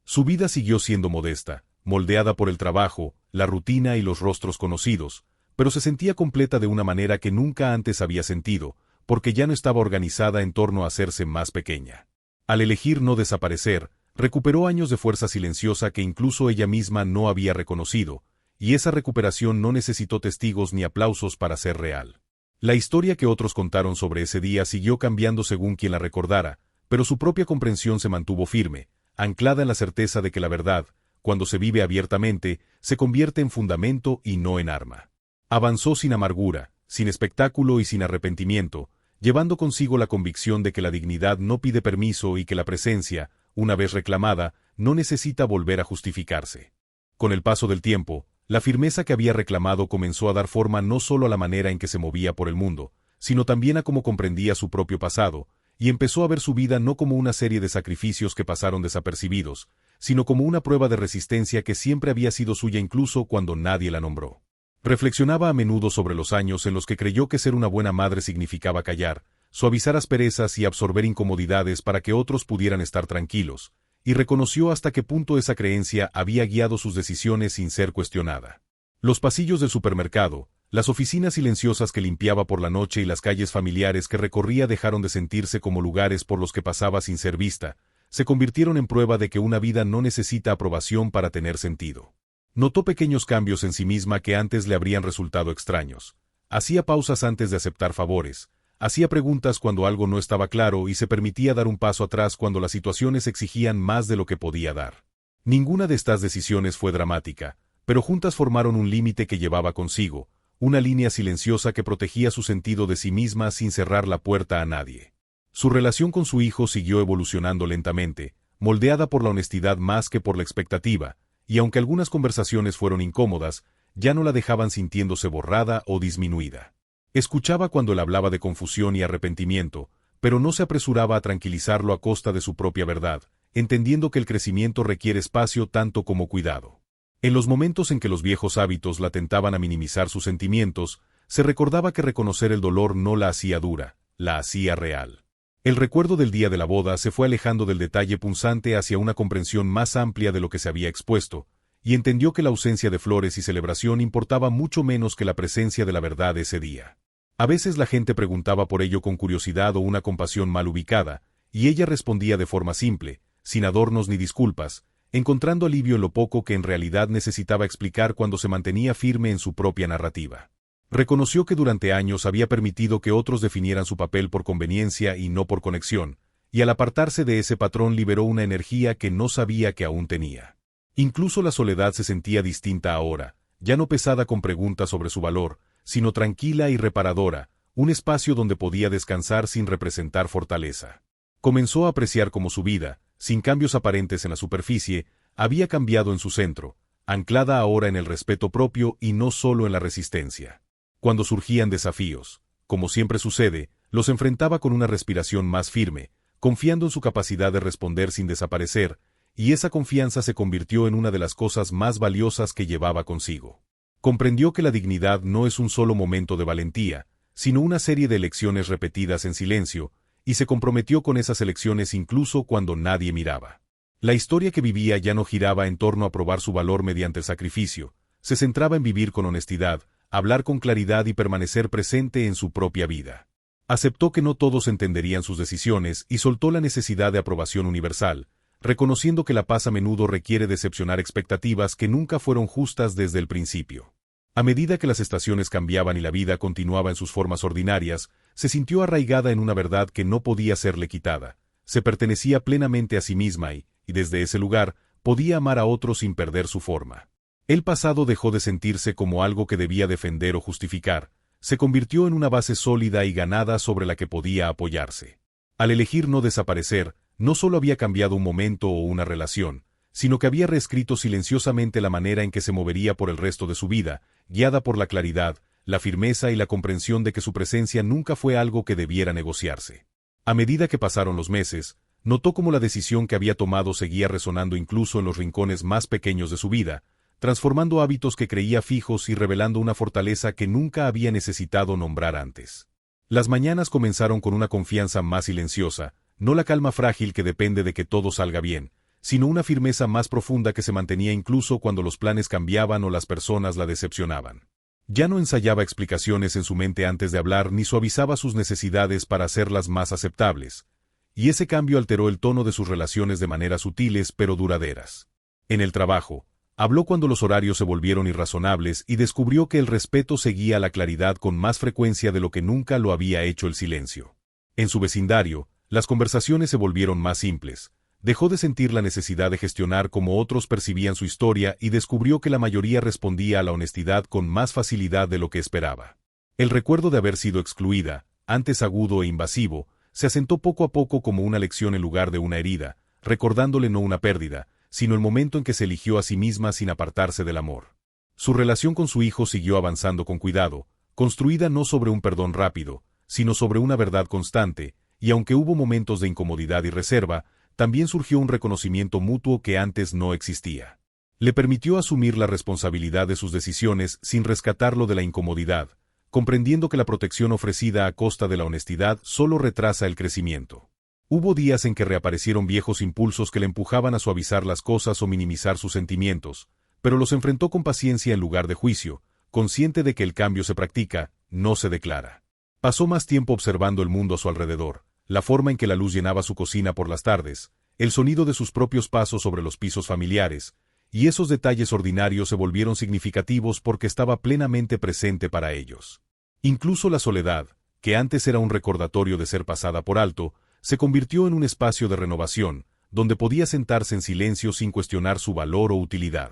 Su vida siguió siendo modesta, moldeada por el trabajo, la rutina y los rostros conocidos, pero se sentía completa de una manera que nunca antes había sentido, porque ya no estaba organizada en torno a hacerse más pequeña. Al elegir no desaparecer, recuperó años de fuerza silenciosa que incluso ella misma no había reconocido, y esa recuperación no necesitó testigos ni aplausos para ser real. La historia que otros contaron sobre ese día siguió cambiando según quien la recordara, pero su propia comprensión se mantuvo firme, anclada en la certeza de que la verdad, cuando se vive abiertamente, se convierte en fundamento y no en arma. Avanzó sin amargura, sin espectáculo y sin arrepentimiento, llevando consigo la convicción de que la dignidad no pide permiso y que la presencia, una vez reclamada, no necesita volver a justificarse. Con el paso del tiempo, la firmeza que había reclamado comenzó a dar forma no solo a la manera en que se movía por el mundo, sino también a cómo comprendía su propio pasado, y empezó a ver su vida no como una serie de sacrificios que pasaron desapercibidos, sino como una prueba de resistencia que siempre había sido suya incluso cuando nadie la nombró. Reflexionaba a menudo sobre los años en los que creyó que ser una buena madre significaba callar, suavizar asperezas y absorber incomodidades para que otros pudieran estar tranquilos, y reconoció hasta qué punto esa creencia había guiado sus decisiones sin ser cuestionada. Los pasillos del supermercado, las oficinas silenciosas que limpiaba por la noche y las calles familiares que recorría dejaron de sentirse como lugares por los que pasaba sin ser vista, se convirtieron en prueba de que una vida no necesita aprobación para tener sentido. Notó pequeños cambios en sí misma que antes le habrían resultado extraños. Hacía pausas antes de aceptar favores, hacía preguntas cuando algo no estaba claro y se permitía dar un paso atrás cuando las situaciones exigían más de lo que podía dar. Ninguna de estas decisiones fue dramática, pero juntas formaron un límite que llevaba consigo, una línea silenciosa que protegía su sentido de sí misma sin cerrar la puerta a nadie. Su relación con su hijo siguió evolucionando lentamente, moldeada por la honestidad más que por la expectativa, y aunque algunas conversaciones fueron incómodas, ya no la dejaban sintiéndose borrada o disminuida. Escuchaba cuando él hablaba de confusión y arrepentimiento, pero no se apresuraba a tranquilizarlo a costa de su propia verdad, entendiendo que el crecimiento requiere espacio tanto como cuidado. En los momentos en que los viejos hábitos la tentaban a minimizar sus sentimientos, se recordaba que reconocer el dolor no la hacía dura, la hacía real. El recuerdo del día de la boda se fue alejando del detalle punzante hacia una comprensión más amplia de lo que se había expuesto, y entendió que la ausencia de flores y celebración importaba mucho menos que la presencia de la verdad ese día. A veces la gente preguntaba por ello con curiosidad o una compasión mal ubicada, y ella respondía de forma simple, sin adornos ni disculpas, encontrando alivio en lo poco que en realidad necesitaba explicar cuando se mantenía firme en su propia narrativa. Reconoció que durante años había permitido que otros definieran su papel por conveniencia y no por conexión, y al apartarse de ese patrón liberó una energía que no sabía que aún tenía. Incluso la soledad se sentía distinta ahora, ya no pesada con preguntas sobre su valor, sino tranquila y reparadora, un espacio donde podía descansar sin representar fortaleza. Comenzó a apreciar cómo su vida, sin cambios aparentes en la superficie, había cambiado en su centro, anclada ahora en el respeto propio y no solo en la resistencia. Cuando surgían desafíos, como siempre sucede, los enfrentaba con una respiración más firme, confiando en su capacidad de responder sin desaparecer, y esa confianza se convirtió en una de las cosas más valiosas que llevaba consigo. Comprendió que la dignidad no es un solo momento de valentía, sino una serie de elecciones repetidas en silencio, y se comprometió con esas elecciones incluso cuando nadie miraba. La historia que vivía ya no giraba en torno a probar su valor mediante el sacrificio, se centraba en vivir con honestidad, hablar con claridad y permanecer presente en su propia vida. Aceptó que no todos entenderían sus decisiones y soltó la necesidad de aprobación universal, reconociendo que la paz a menudo requiere decepcionar expectativas que nunca fueron justas desde el principio. A medida que las estaciones cambiaban y la vida continuaba en sus formas ordinarias, se sintió arraigada en una verdad que no podía serle quitada. Se pertenecía plenamente a sí misma y desde ese lugar, podía amar a otros sin perder su forma. El pasado dejó de sentirse como algo que debía defender o justificar, se convirtió en una base sólida y ganada sobre la que podía apoyarse. Al elegir no desaparecer, no solo había cambiado un momento o una relación, sino que había reescrito silenciosamente la manera en que se movería por el resto de su vida, guiada por la claridad, la firmeza y la comprensión de que su presencia nunca fue algo que debiera negociarse. A medida que pasaron los meses, notó cómo la decisión que había tomado seguía resonando incluso en los rincones más pequeños de su vida, transformando hábitos que creía fijos y revelando una fortaleza que nunca había necesitado nombrar antes. Las mañanas comenzaron con una confianza más silenciosa, no la calma frágil que depende de que todo salga bien, sino una firmeza más profunda que se mantenía incluso cuando los planes cambiaban o las personas la decepcionaban. Ya no ensayaba explicaciones en su mente antes de hablar ni suavizaba sus necesidades para hacerlas más aceptables, y ese cambio alteró el tono de sus relaciones de maneras sutiles pero duraderas. En el trabajo, habló cuando los horarios se volvieron irrazonables y descubrió que el respeto seguía a la claridad con más frecuencia de lo que nunca lo había hecho el silencio. En su vecindario, las conversaciones se volvieron más simples. Dejó de sentir la necesidad de gestionar cómo otros percibían su historia y descubrió que la mayoría respondía a la honestidad con más facilidad de lo que esperaba. El recuerdo de haber sido excluida, antes agudo e invasivo, se asentó poco a poco como una lección en lugar de una herida, recordándole no una pérdida, sino el momento en que se eligió a sí misma sin apartarse del amor. Su relación con su hijo siguió avanzando con cuidado, construida no sobre un perdón rápido, sino sobre una verdad constante, y aunque hubo momentos de incomodidad y reserva, también surgió un reconocimiento mutuo que antes no existía. Le permitió asumir la responsabilidad de sus decisiones sin rescatarlo de la incomodidad, comprendiendo que la protección ofrecida a costa de la honestidad solo retrasa el crecimiento. Hubo días en que reaparecieron viejos impulsos que le empujaban a suavizar las cosas o minimizar sus sentimientos, pero los enfrentó con paciencia en lugar de juicio, consciente de que el cambio se practica, no se declara. Pasó más tiempo observando el mundo a su alrededor, la forma en que la luz llenaba su cocina por las tardes, el sonido de sus propios pasos sobre los pisos familiares, y esos detalles ordinarios se volvieron significativos porque estaba plenamente presente para ellos. Incluso la soledad, que antes era un recordatorio de ser pasada por alto, se convirtió en un espacio de renovación, donde podía sentarse en silencio sin cuestionar su valor o utilidad.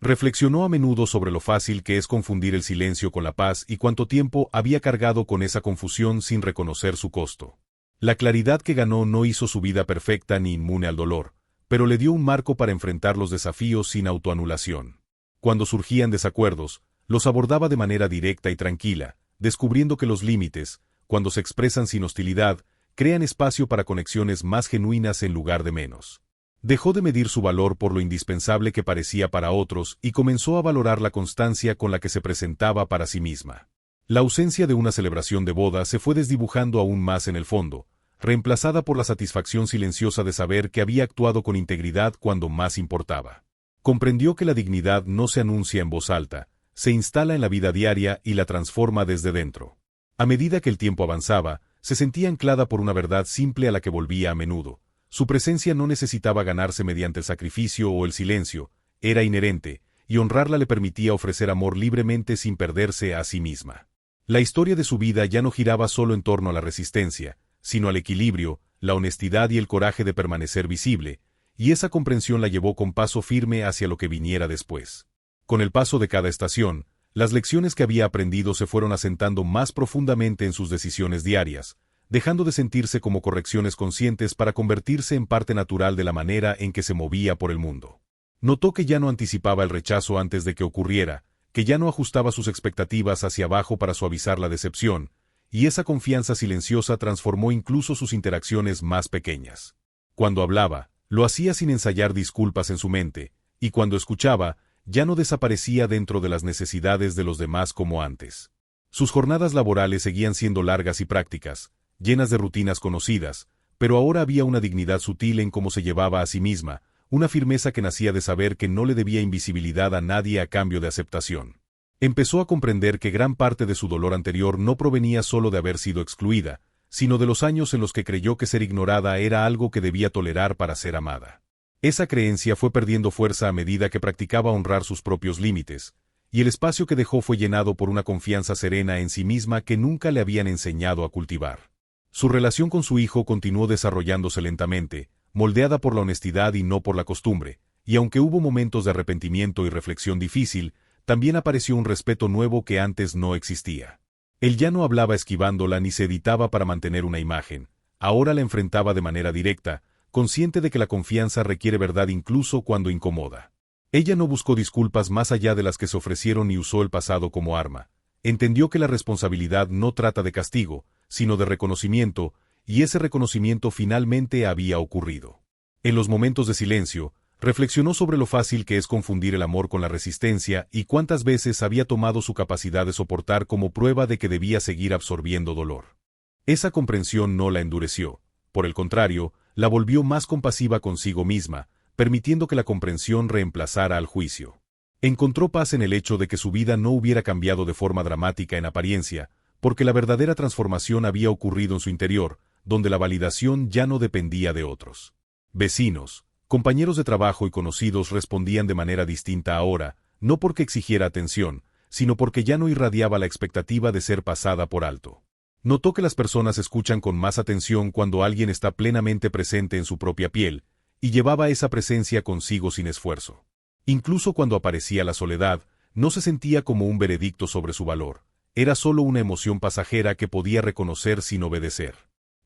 Reflexionó a menudo sobre lo fácil que es confundir el silencio con la paz y cuánto tiempo había cargado con esa confusión sin reconocer su costo. La claridad que ganó no hizo su vida perfecta ni inmune al dolor, pero le dio un marco para enfrentar los desafíos sin autoanulación. Cuando surgían desacuerdos, los abordaba de manera directa y tranquila, descubriendo que los límites, cuando se expresan sin hostilidad, crean espacio para conexiones más genuinas en lugar de menos. Dejó de medir su valor por lo indispensable que parecía para otros y comenzó a valorar la constancia con la que se presentaba para sí misma. La ausencia de una celebración de boda se fue desdibujando aún más en el fondo, reemplazada por la satisfacción silenciosa de saber que había actuado con integridad cuando más importaba. Comprendió que la dignidad no se anuncia en voz alta, se instala en la vida diaria y la transforma desde dentro. A medida que el tiempo avanzaba, se sentía anclada por una verdad simple a la que volvía a menudo. Su presencia no necesitaba ganarse mediante el sacrificio o el silencio, era inherente, y honrarla le permitía ofrecer amor libremente sin perderse a sí misma. La historia de su vida ya no giraba solo en torno a la resistencia, sino al equilibrio, la honestidad y el coraje de permanecer visible, y esa comprensión la llevó con paso firme hacia lo que viniera después. Con el paso de cada estación, las lecciones que había aprendido se fueron asentando más profundamente en sus decisiones diarias, dejando de sentirse como correcciones conscientes para convertirse en parte natural de la manera en que se movía por el mundo. Notó que ya no anticipaba el rechazo antes de que ocurriera, que ya no ajustaba sus expectativas hacia abajo para suavizar la decepción, y esa confianza silenciosa transformó incluso sus interacciones más pequeñas. Cuando hablaba, lo hacía sin ensayar disculpas en su mente, y cuando escuchaba, ya no desaparecía dentro de las necesidades de los demás como antes. Sus jornadas laborales seguían siendo largas y prácticas, llenas de rutinas conocidas, pero ahora había una dignidad sutil en cómo se llevaba a sí misma, una firmeza que nacía de saber que no le debía invisibilidad a nadie a cambio de aceptación. Empezó a comprender que gran parte de su dolor anterior no provenía solo de haber sido excluida, sino de los años en los que creyó que ser ignorada era algo que debía tolerar para ser amada. Esa creencia fue perdiendo fuerza a medida que practicaba honrar sus propios límites, y el espacio que dejó fue llenado por una confianza serena en sí misma que nunca le habían enseñado a cultivar. Su relación con su hijo continuó desarrollándose lentamente, moldeada por la honestidad y no por la costumbre, y aunque hubo momentos de arrepentimiento y reflexión difícil, también apareció un respeto nuevo que antes no existía. Él ya no hablaba esquivándola ni se editaba para mantener una imagen, ahora la enfrentaba de manera directa, consciente de que la confianza requiere verdad incluso cuando incomoda. Ella no buscó disculpas más allá de las que se ofrecieron ni usó el pasado como arma. Entendió que la responsabilidad no trata de castigo, sino de reconocimiento, y ese reconocimiento finalmente había ocurrido. En los momentos de silencio, reflexionó sobre lo fácil que es confundir el amor con la resistencia y cuántas veces había tomado su capacidad de soportar como prueba de que debía seguir absorbiendo dolor. Esa comprensión no la endureció, por el contrario, la volvió más compasiva consigo misma, permitiendo que la comprensión reemplazara al juicio. Encontró paz en el hecho de que su vida no hubiera cambiado de forma dramática en apariencia, porque la verdadera transformación había ocurrido en su interior, donde la validación ya no dependía de otros. Vecinos, compañeros de trabajo y conocidos respondían de manera distinta ahora, no porque exigiera atención, sino porque ya no irradiaba la expectativa de ser pasada por alto. Notó que las personas escuchan con más atención cuando alguien está plenamente presente en su propia piel, y llevaba esa presencia consigo sin esfuerzo. Incluso cuando aparecía la soledad, no se sentía como un veredicto sobre su valor, era solo una emoción pasajera que podía reconocer sin obedecer.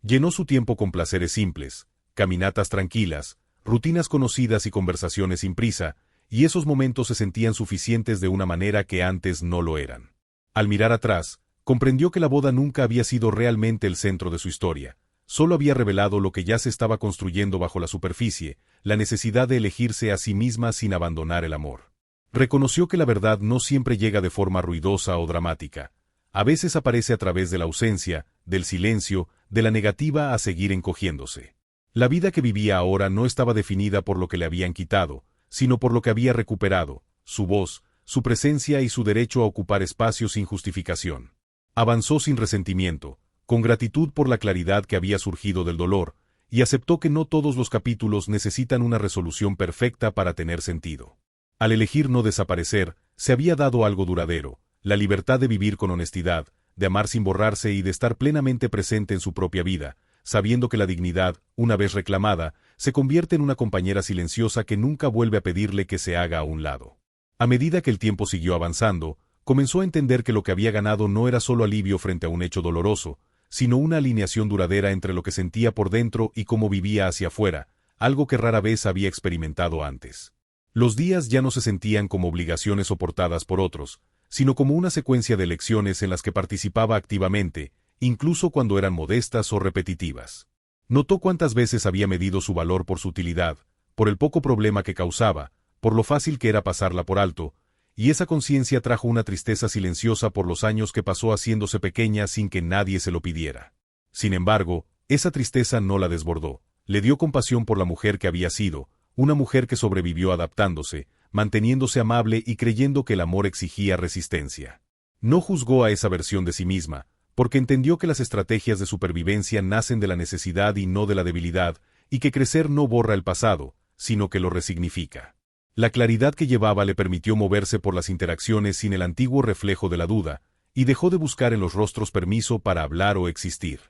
Llenó su tiempo con placeres simples, caminatas tranquilas, rutinas conocidas y conversaciones sin prisa, y esos momentos se sentían suficientes de una manera que antes no lo eran. Al mirar atrás, comprendió que la boda nunca había sido realmente el centro de su historia, solo había revelado lo que ya se estaba construyendo bajo la superficie, la necesidad de elegirse a sí misma sin abandonar el amor. Reconoció que la verdad no siempre llega de forma ruidosa o dramática, a veces aparece a través de la ausencia, del silencio, de la negativa a seguir encogiéndose. La vida que vivía ahora no estaba definida por lo que le habían quitado, sino por lo que había recuperado, su voz, su presencia y su derecho a ocupar espacios sin justificación. Avanzó sin resentimiento, con gratitud por la claridad que había surgido del dolor, y aceptó que no todos los capítulos necesitan una resolución perfecta para tener sentido. Al elegir no desaparecer, se había dado algo duradero, la libertad de vivir con honestidad, de amar sin borrarse y de estar plenamente presente en su propia vida, sabiendo que la dignidad, una vez reclamada, se convierte en una compañera silenciosa que nunca vuelve a pedirle que se haga a un lado. A medida que el tiempo siguió avanzando, comenzó a entender que lo que había ganado no era solo alivio frente a un hecho doloroso, sino una alineación duradera entre lo que sentía por dentro y cómo vivía hacia afuera, algo que rara vez había experimentado antes. Los días ya no se sentían como obligaciones soportadas por otros, sino como una secuencia de elecciones en las que participaba activamente, incluso cuando eran modestas o repetitivas. Notó cuántas veces había medido su valor por su utilidad, por el poco problema que causaba, por lo fácil que era pasarla por alto, y esa conciencia trajo una tristeza silenciosa por los años que pasó haciéndose pequeña sin que nadie se lo pidiera. Sin embargo, esa tristeza no la desbordó, le dio compasión por la mujer que había sido, una mujer que sobrevivió adaptándose, manteniéndose amable y creyendo que el amor exigía resistencia. No juzgó a esa versión de sí misma, porque entendió que las estrategias de supervivencia nacen de la necesidad y no de la debilidad, y que crecer no borra el pasado, sino que lo resignifica. La claridad que llevaba le permitió moverse por las interacciones sin el antiguo reflejo de la duda, y dejó de buscar en los rostros permiso para hablar o existir.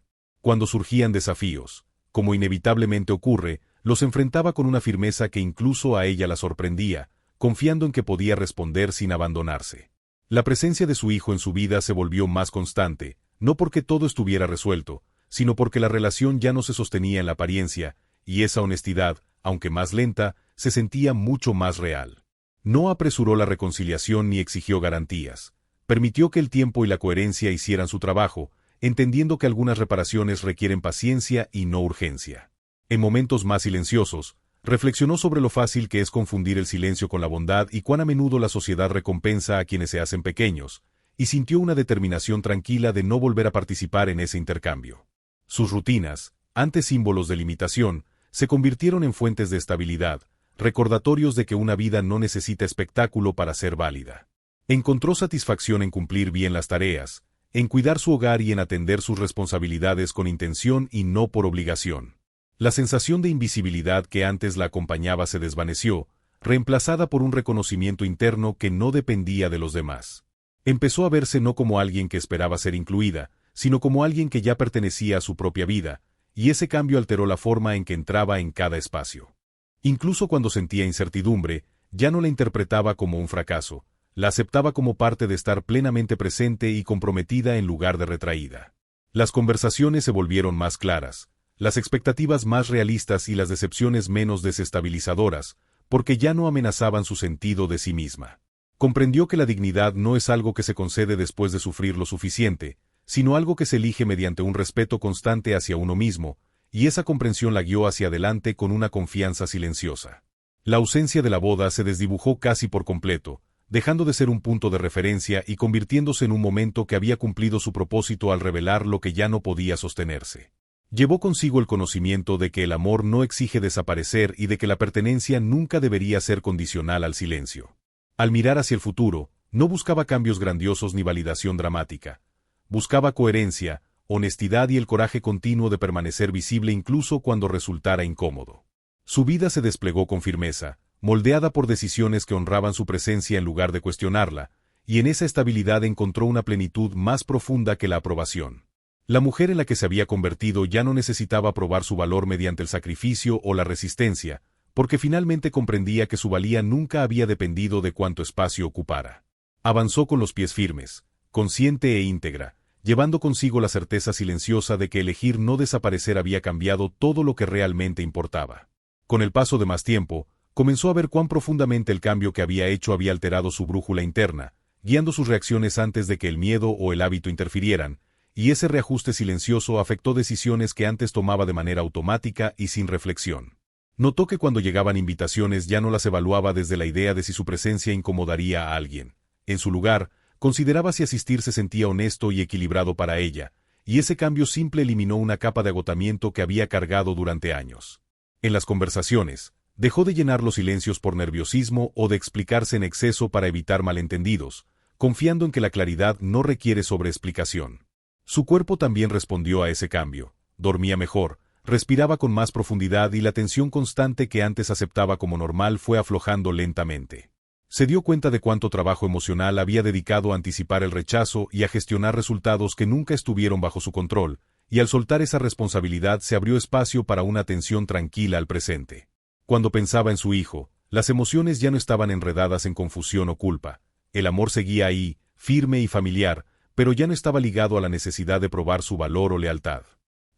Cuando surgían desafíos, como inevitablemente ocurre, los enfrentaba con una firmeza que incluso a ella la sorprendía, confiando en que podía responder sin abandonarse. La presencia de su hijo en su vida se volvió más constante, no porque todo estuviera resuelto, sino porque la relación ya no se sostenía en la apariencia, y esa honestidad, aunque más lenta, se sentía mucho más real. No apresuró la reconciliación ni exigió garantías. Permitió que el tiempo y la coherencia hicieran su trabajo, entendiendo que algunas reparaciones requieren paciencia y no urgencia. En momentos más silenciosos, reflexionó sobre lo fácil que es confundir el silencio con la bondad y cuán a menudo la sociedad recompensa a quienes se hacen pequeños, y sintió una determinación tranquila de no volver a participar en ese intercambio. Sus rutinas, antes símbolos de limitación, se convirtieron en fuentes de estabilidad, recordatorios de que una vida no necesita espectáculo para ser válida. Encontró satisfacción en cumplir bien las tareas, en cuidar su hogar y en atender sus responsabilidades con intención y no por obligación. La sensación de invisibilidad que antes la acompañaba se desvaneció, reemplazada por un reconocimiento interno que no dependía de los demás. Empezó a verse no como alguien que esperaba ser incluida, sino como alguien que ya pertenecía a su propia vida, y ese cambio alteró la forma en que entraba en cada espacio. Incluso cuando sentía incertidumbre, ya no la interpretaba como un fracaso, la aceptaba como parte de estar plenamente presente y comprometida en lugar de retraída. Las conversaciones se volvieron más claras, las expectativas más realistas y las decepciones menos desestabilizadoras, porque ya no amenazaban su sentido de sí misma. Comprendió que la dignidad no es algo que se concede después de sufrir lo suficiente, sino algo que se elige mediante un respeto constante hacia uno mismo, y esa comprensión la guió hacia adelante con una confianza silenciosa. La ausencia de la boda se desdibujó casi por completo, dejando de ser un punto de referencia y convirtiéndose en un momento que había cumplido su propósito al revelar lo que ya no podía sostenerse. Llevó consigo el conocimiento de que el amor no exige desaparecer y de que la pertenencia nunca debería ser condicional al silencio. Al mirar hacia el futuro, no buscaba cambios grandiosos ni validación dramática. Buscaba coherencia, honestidad y el coraje continuo de permanecer visible incluso cuando resultara incómodo. Su vida se desplegó con firmeza, moldeada por decisiones que honraban su presencia en lugar de cuestionarla, y en esa estabilidad encontró una plenitud más profunda que la aprobación. La mujer en la que se había convertido ya no necesitaba probar su valor mediante el sacrificio o la resistencia, porque finalmente comprendía que su valía nunca había dependido de cuánto espacio ocupara. Avanzó con los pies firmes, consciente e íntegra, llevando consigo la certeza silenciosa de que elegir no desaparecer había cambiado todo lo que realmente importaba. Con el paso de más tiempo, comenzó a ver cuán profundamente el cambio que había hecho había alterado su brújula interna, guiando sus reacciones antes de que el miedo o el hábito interfirieran, y ese reajuste silencioso afectó decisiones que antes tomaba de manera automática y sin reflexión. Notó que cuando llegaban invitaciones ya no las evaluaba desde la idea de si su presencia incomodaría a alguien. En su lugar, consideraba si asistir se sentía honesto y equilibrado para ella, y ese cambio simple eliminó una capa de agotamiento que había cargado durante años. En las conversaciones, dejó de llenar los silencios por nerviosismo o de explicarse en exceso para evitar malentendidos, confiando en que la claridad no requiere sobreexplicación. Su cuerpo también respondió a ese cambio, dormía mejor, respiraba con más profundidad y la tensión constante que antes aceptaba como normal fue aflojando lentamente. Se dio cuenta de cuánto trabajo emocional había dedicado a anticipar el rechazo y a gestionar resultados que nunca estuvieron bajo su control, y al soltar esa responsabilidad se abrió espacio para una atención tranquila al presente. Cuando pensaba en su hijo, las emociones ya no estaban enredadas en confusión o culpa. El amor seguía ahí, firme y familiar, pero ya no estaba ligado a la necesidad de probar su valor o lealtad.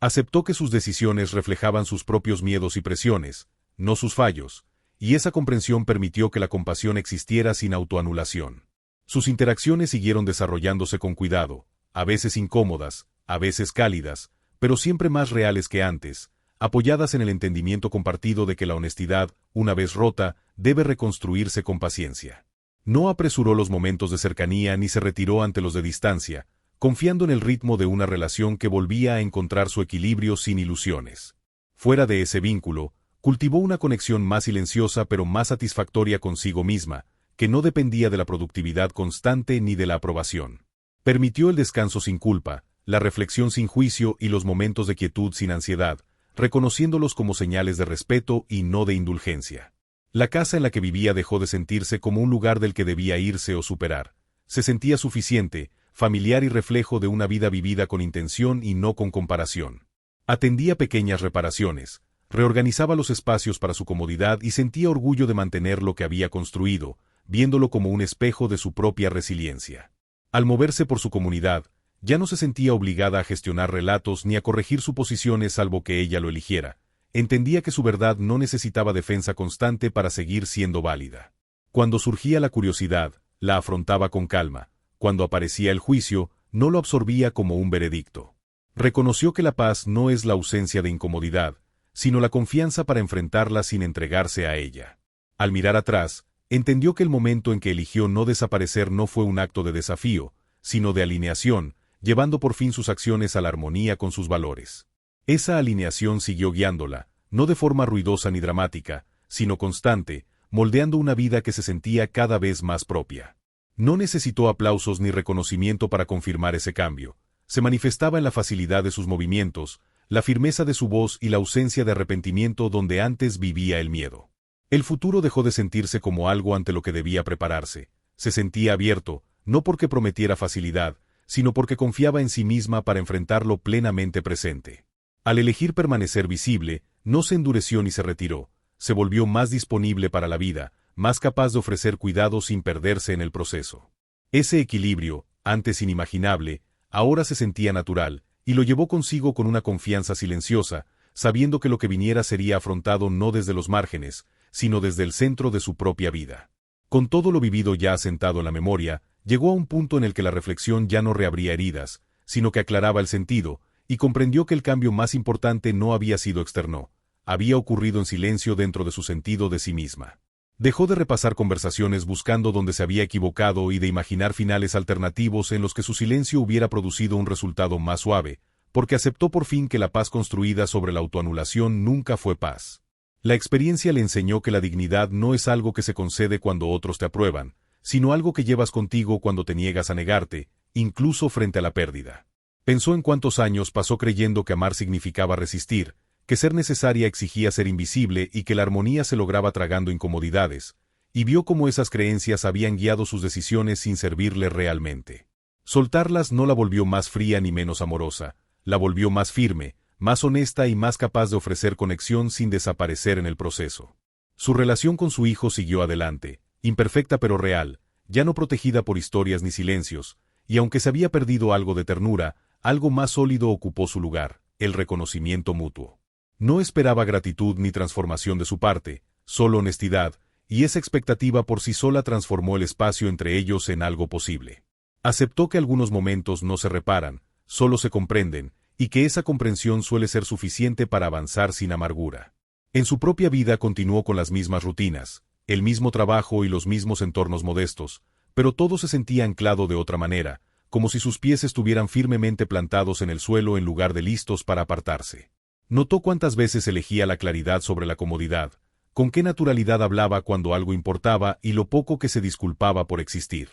Aceptó que sus decisiones reflejaban sus propios miedos y presiones, no sus fallos, y esa comprensión permitió que la compasión existiera sin autoanulación. Sus interacciones siguieron desarrollándose con cuidado, a veces incómodas, a veces cálidas, pero siempre más reales que antes, apoyadas en el entendimiento compartido de que la honestidad, una vez rota, debe reconstruirse con paciencia. No apresuró los momentos de cercanía ni se retiró ante los de distancia, confiando en el ritmo de una relación que volvía a encontrar su equilibrio sin ilusiones. Fuera de ese vínculo, cultivó una conexión más silenciosa pero más satisfactoria consigo misma, que no dependía de la productividad constante ni de la aprobación. Permitió el descanso sin culpa, la reflexión sin juicio y los momentos de quietud sin ansiedad, reconociéndolos como señales de respeto y no de indulgencia. La casa en la que vivía dejó de sentirse como un lugar del que debía irse o superar. Se sentía suficiente, familiar y reflejo de una vida vivida con intención y no con comparación. Atendía pequeñas reparaciones, reorganizaba los espacios para su comodidad y sentía orgullo de mantener lo que había construido, viéndolo como un espejo de su propia resiliencia. Al moverse por su comunidad, ya no se sentía obligada a gestionar relatos ni a corregir suposiciones salvo que ella lo eligiera. Entendía que su verdad no necesitaba defensa constante para seguir siendo válida. Cuando surgía la curiosidad, la afrontaba con calma. Cuando aparecía el juicio, no lo absorbía como un veredicto. Reconoció que la paz no es la ausencia de incomodidad, sino la confianza para enfrentarla sin entregarse a ella. Al mirar atrás, entendió que el momento en que eligió no desaparecer no fue un acto de desafío, sino de alineación, llevando por fin sus acciones a la armonía con sus valores. Esa alineación siguió guiándola, no de forma ruidosa ni dramática, sino constante, moldeando una vida que se sentía cada vez más propia. No necesitó aplausos ni reconocimiento para confirmar ese cambio. Se manifestaba en la facilidad de sus movimientos, la firmeza de su voz y la ausencia de arrepentimiento donde antes vivía el miedo. El futuro dejó de sentirse como algo ante lo que debía prepararse. Se sentía abierto, no porque prometiera facilidad, sino porque confiaba en sí misma para enfrentarlo plenamente presente. Al elegir permanecer visible, no se endureció ni se retiró, se volvió más disponible para la vida, más capaz de ofrecer cuidado sin perderse en el proceso. Ese equilibrio, antes inimaginable, ahora se sentía natural, y lo llevó consigo con una confianza silenciosa, sabiendo que lo que viniera sería afrontado no desde los márgenes, sino desde el centro de su propia vida. Con todo lo vivido ya asentado en la memoria, llegó a un punto en el que la reflexión ya no reabría heridas, sino que aclaraba el sentido, y comprendió que el cambio más importante no había sido externo, había ocurrido en silencio dentro de su sentido de sí misma. Dejó de repasar conversaciones buscando donde se había equivocado y de imaginar finales alternativos en los que su silencio hubiera producido un resultado más suave, porque aceptó por fin que la paz construida sobre la autoanulación nunca fue paz. La experiencia le enseñó que la dignidad no es algo que se concede cuando otros te aprueban, sino algo que llevas contigo cuando te niegas a negarte, incluso frente a la pérdida. Pensó en cuántos años pasó creyendo que amar significaba resistir, que ser necesaria exigía ser invisible y que la armonía se lograba tragando incomodidades, y vio cómo esas creencias habían guiado sus decisiones sin servirle realmente. Soltarlas no la volvió más fría ni menos amorosa, la volvió más firme, más honesta y más capaz de ofrecer conexión sin desaparecer en el proceso. Su relación con su hijo siguió adelante, imperfecta pero real, ya no protegida por historias ni silencios, y aunque se había perdido algo de ternura, algo más sólido ocupó su lugar, el reconocimiento mutuo. No esperaba gratitud ni transformación de su parte, solo honestidad, y esa expectativa por sí sola transformó el espacio entre ellos en algo posible. Aceptó que algunos momentos no se reparan, solo se comprenden, y que esa comprensión suele ser suficiente para avanzar sin amargura. En su propia vida continuó con las mismas rutinas, el mismo trabajo y los mismos entornos modestos, pero todo se sentía anclado de otra manera, como si sus pies estuvieran firmemente plantados en el suelo en lugar de listos para apartarse. Notó cuántas veces elegía la claridad sobre la comodidad, con qué naturalidad hablaba cuando algo importaba y lo poco que se disculpaba por existir.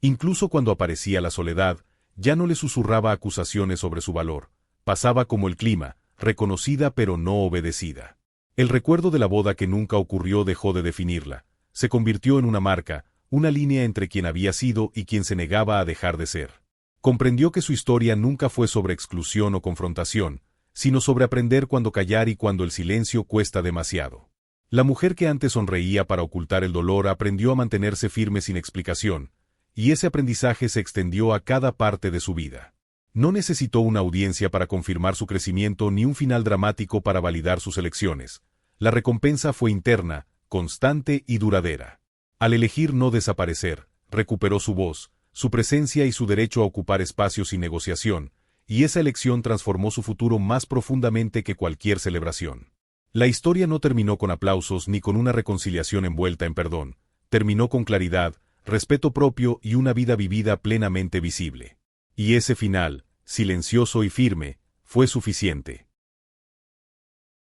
Incluso cuando aparecía la soledad, ya no le susurraba acusaciones sobre su valor, pasaba como el clima, reconocida pero no obedecida. El recuerdo de la boda que nunca ocurrió dejó de definirla. Se convirtió en una marca, una línea entre quien había sido y quien se negaba a dejar de ser. Comprendió que su historia nunca fue sobre exclusión o confrontación, sino sobre aprender cuándo callar y cuando el silencio cuesta demasiado. La mujer que antes sonreía para ocultar el dolor aprendió a mantenerse firme sin explicación, y ese aprendizaje se extendió a cada parte de su vida. No necesitó una audiencia para confirmar su crecimiento ni un final dramático para validar sus elecciones. La recompensa fue interna, constante y duradera. Al elegir no desaparecer, recuperó su voz, su presencia y su derecho a ocupar espacios sin negociación, y esa elección transformó su futuro más profundamente que cualquier celebración. La historia no terminó con aplausos ni con una reconciliación envuelta en perdón, terminó con claridad, respeto propio y una vida vivida plenamente visible. Y ese final, silencioso y firme, fue suficiente.